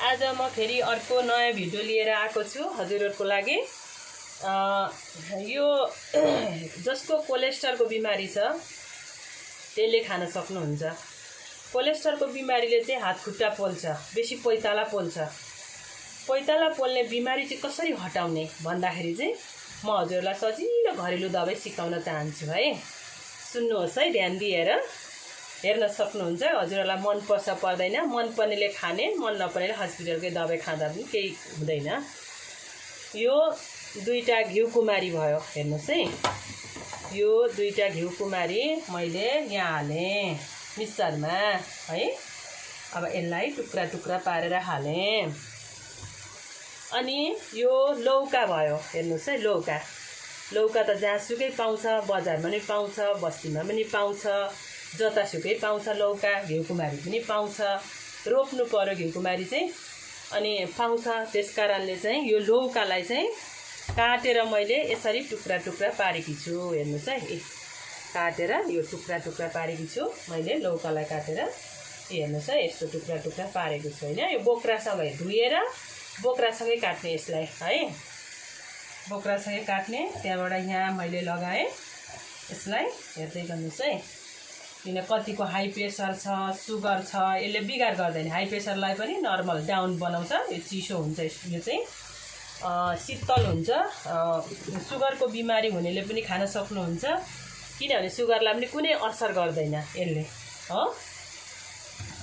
आज म फेरि अर्को नयाँ भिडियो लिएर आएको छु हजुरहरुको लागि। यो जसको कोलेस्ट्रलको बिमारी छ त्यसले खान सक्नुहुन्छ। कोलेस्ट्रलको बिमारीले चाहिँ हात खुट्टा पोल्छ, बेसी पैताला पोल्छ। पैताला पोल्ने बिमारी चाहिँ कसरी हटाउने भन्दाखेरि चाहिँ म हजुरलाई सजिलो घरेलु दबाई सिकाउन चाहन्छु है। सुन्नुहोस् है ध्यान दिएर। हेर्न सक्नुहुन्छ हजुरलाई मन पर्छ पर्दैन, मन पर्नेले खाने, मन नपर्नेले हस्पिटलकै दबाई खाँदा पनि केही हुँदैन। यो दुईटा घिउ कुमारी भयो, हेर्नुस् है। यो दुईटा घिउ कुमारी मैले यहाँ हाले मिक्सरमा है। अब यसलाई टुक्रा टुक्रा पारेर हाले। अनि यो लौका भयो, हेर्नुस् है। लौका लौका त जहाँसुकै पाउँछ, बजारमा पनि पाउँछ, बस्तीमा पनि पाउँछ, जतासुकै पाउँछ। लौका घिउ कुमारी पनि पाउँछ, रोप्नु पर्यो घिउ कुमारी चाहिँ। अनि पाउँछ, त्यसकारणले चाहिँ यो लौकालाई चाहिँ काटेर मैले यसरी टुक्रा टुक्रा पारेकी छु। हेर्नुस् है, काटेर यो टुक्रा टुक्रा पारेकी छु मैले लौकालाई काटेर। हेर्नुस् है, यस्तो टुक्रा टुक्रा पारेको छु हैन। यो बोक्रासँगै धुएर बोक्रासँगै काट्ने यसलाई है। बोक्रासँगै काट्ने। त्यहाँबाट यहाँ मैले लगाएँ यसलाई। हेर्दै गर्नुस् है। किन कतिको हाई प्रेसर छ, सुगर छ, यसले बिगार गर्दैन। हाई प्रेसरलाई पनि नर्मल डाउन बनाउँछ। यो चिसो हुन्छ, यो चाहिँ शीतल हुन्छ। सुगरको बिमारी हुनेले पनि खान सक्नुहुन्छ, किनभने सुगरलाई पनि कुनै असर गर्दैन यसले हो।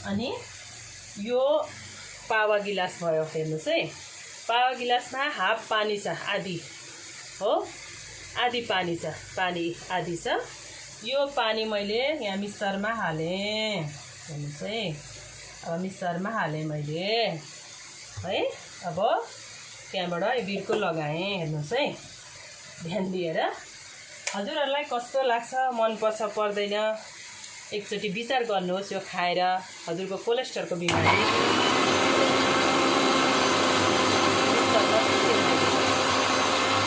अनि यो पावा गिलास भयो, हेर्नुस् है। पावा गिलासमा हाफ पानी छ, आधी हो, आधी पानी छ, पानी आधी छ। यो पानी मैले यहाँ मिक्सरमा हालेँ, हेर्नुस् है। अब मिक्सरमा हालेँ मैले है। अब त्यहाँबाट यो बिर्को लगाएँ, हेर्नुस् है ध्यान दिएर। हजुरहरूलाई कस्तो लाग्छ, मनपर्छ पर्दैन, एकचोटि विचार गर्नुहोस्। यो खाएर हजुरको कोलेस्ट्रलको बिमारी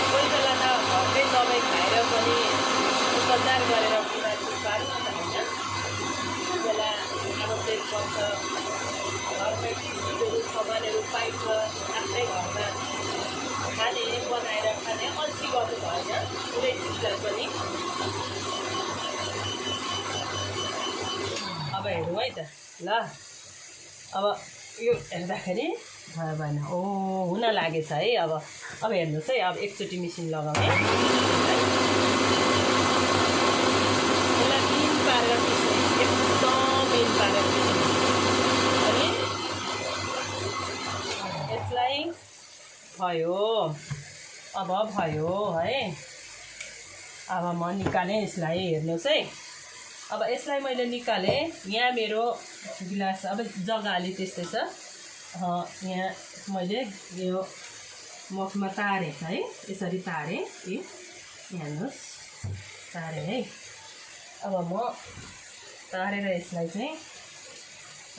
कोही बेला त घरकै दबाई खाएर पनि उपचार गरेर बिमारी पार्नु त होइन। कोही बेला आवश्यक पर्छ, घरमै चिजहरू सामानहरू पाइन्छ, आफ्नै घरमा खाने, बनाएर खाने, अल्छी गर्नु भएन कुनै चिजलाई पनि। अब हेरौँ है त ल। अब यो हेर्दाखेरि भयो भएन, ओ हुन लागेछ है। अब हेर्नुहोस् है। अब एकचोटि मेसिन लगाउने, यसलाई मिन पारेर पिस्ने, एकदम मिन पारेर पिस्ने। अनि यसलाई भयो, अब भयो है। अब म निकालेँ यसलाई, हेर्नुहोस् है। अब यसलाई मैले निकालेँ। यहाँ मेरो गिलास अब जग्गा अलि त्यस्तै छ। यहाँ मैले यो मगमा तारेँ है, यसरी तारेँ। हेर्नुहोस्, तारेँ है। अब म तारेर यसलाई चाहिँ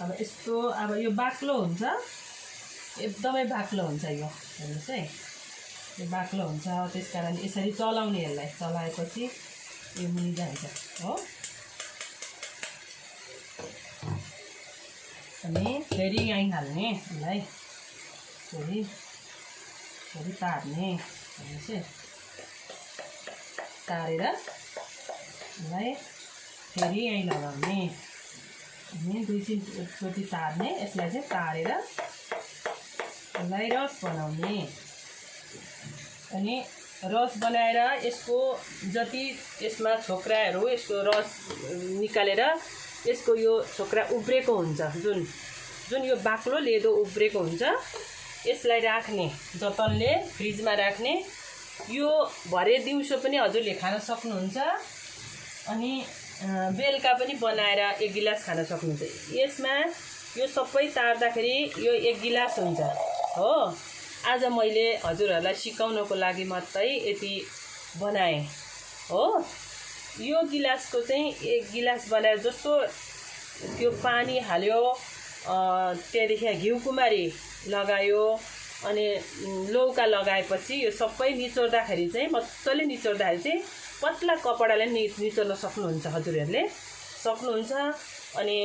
अब यस्तो, अब यो बाक्लो हुन्छ, एकदमै बाक्लो हुन्छ यो, हेर्नुहोस् है। यो बाक्लो हुन्छ, त्यसकारण यसरी चलाउने। यसलाई चलाएपछि यो मुनि जान्छ हो। अनि फेरि यहीँ हाल्ने यसलाई, फेरि तार्ने, हेर्नुहोस् है। तारेर यसलाई फेरि यहीँ लगाउने। अनि 2-3 चोटि तार्ने। यसलाई चाहिँ तारेर यसलाई रस बनाउने। अनि रस बनाएर यसको जति यसमा छोक्राहरू, यसको रस निकालेर यसको यो छोक्रा उब्रेको हुन्छ, जुन यो बाक्लो लेदो उब्रेको हुन्छ, यसलाई राख्ने, जतनले फ्रिजमा राख्ने। यो भरे दिउँसो पनि हजुरले खान सक्नुहुन्छ। अनि बेलुका पनि बनाएर 1 गिलास खान सक्नुहुन्छ। यसमा यो सबै तार्दाखेरि यो 1 गिलास हुन्छ हो। आज मैले हजुरहरूलाई सिकाउनको लागि मात्रै यति बनाएँ हो। यो गिलासको चाहिँ 1 गिलास बनाएर जस्तो त्यो पानी हाल्यो, त्यहाँदेखि घिउ कुमारी लगायो, अनि लौका लगाएपछि यो सबै निचोर्दाखेरि चाहिँ, मजाले निचोर्दाखेरि चाहिँ पतला कपडाले निचोर्न सक्नुहुन्छ, हजुरहरूले सक्नुहुन्छ। अनि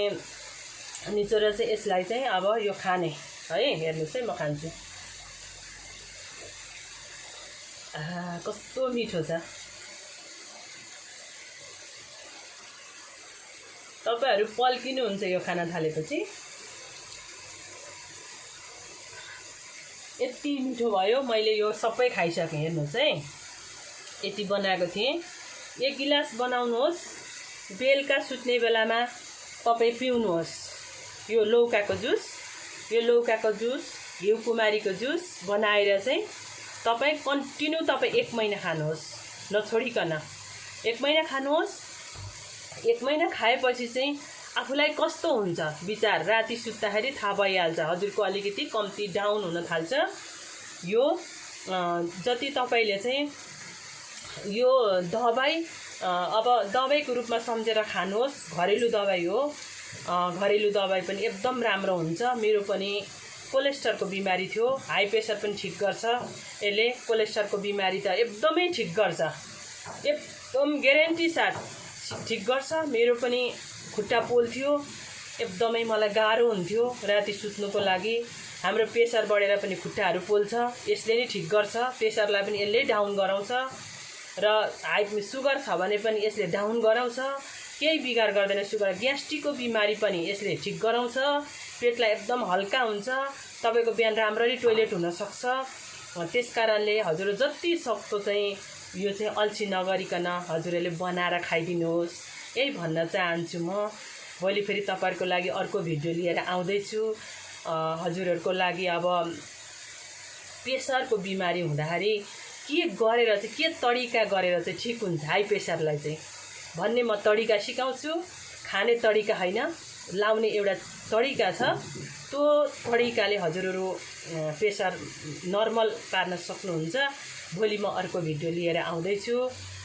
निचोरेर चाहिँ यसलाई चाहिँ अब यो खाने है। हेर्नुहोस् है म खान्छु। कस्तो मिठो छ। तपाईहरु पल्किनुहुन्छ यो खाना थालेपछि। यति मिठो भयो। मैले यो सबै खाइसकेँ। हेर्नुहोस् है यति बनाएको थिएँ। 1 गिलास बनाउनुहोस्। बेलुका सुत्ने बेलामा तपाईँ पिउनुहोस् यो लौकाको जुस। यो लौकाको जुस, घिउकुमारीको जुस बनाएर चाहिँ तपाईँ कन्टिन्यू 1 महिना खानुहोस् नछोडिकन। 1 महिना खानुहोस्। 1 महिना खाएपछि चाहिँ आफूलाई कस्तो हुन्छ विचार राति सुत्दाखेरि थाहा भइहाल्छ। हजुरको अलिकति कम्ती डाउन हुन थाल्छ। यो जति तपाईले चाहिँ यो दबाई अब दबाईको रूपमा सम्झेर खानुहोस्। घरेलु दबाई हो। घरेलु दबाई पनि एकदम राम्रो हुन्छ। मेरो पनि कोलेस्ट्रलको बिमारी थियो। हाई प्रेसर पनि ठिक गर्छ यसले। कोलेस्ट्रलको बिमारी त एकदमै ठिक गर्छ। एकदम ग्यारेन्टी साथ ठिक गर्छ। मेरो पनि खुट्टा पोल्थ्यो। एकदमै मलाई गाह्रो हुन्थ्यो राति सुत्नुको लागि। हाम्रो प्रेसर बढेर पनि खुट्टाहरू पोल्छ। यसले नै ठिक गर्छ। प्रेसरलाई पनि यसले डाउन गराउँछ र हाई सुगर छ भने पनि यसले डाउन गराउँछ। केही बिगार गर्दैन। सुगर ग्यास्ट्रिकको बिमारी पनि यसले ठिक गराउँछ। पेटलाई एकदम हल्का हुन्छ। तपाईको बिहान राम्ररी टोयलेट हुन सक्छ। त्यसकारणले हजुर जति सक्दो चाहिँ यो चाहिँ अल्छी नगरिकन हजुरले बनाएर खाइदिनुहोस्। यही भन्न चाहन्छु म। भोलि फेरि तपाईहरुको लागि अर्को भिडियो लिएर आउँदै छु। हजुरहरुको लागि अब प्रेसरको बिमारी हुँदाखेरि के गरेर चाहिँ के तरिका गरेर चाहिँ ठिक हुन्छ हाई प्रेसरलाई चाहिँ भन्ने म तरिका सिकाउँछु। खाने तरिका हैन, लाउने एउटा तरिका छ। त्यो तरिकाले हजुरहरु प्रेसर नर्मल पार्न सक्नुहुन्छ। भोलि म अर्को भिडियो लिएर आउँदै छु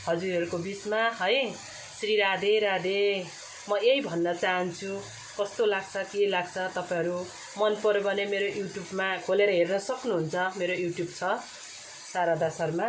हजुरहरुको बीचमा है। श्री राधे राधे। म यही भन्न चाहन्छु। कस्तो लाग्छ के लाग्छ तपाईहरु मन पर्यो भने मेरो युट्युबमा खोलेर हेर्न सक्नुहुन्छ। मेरो युट्युब छ शारदा शर्मा।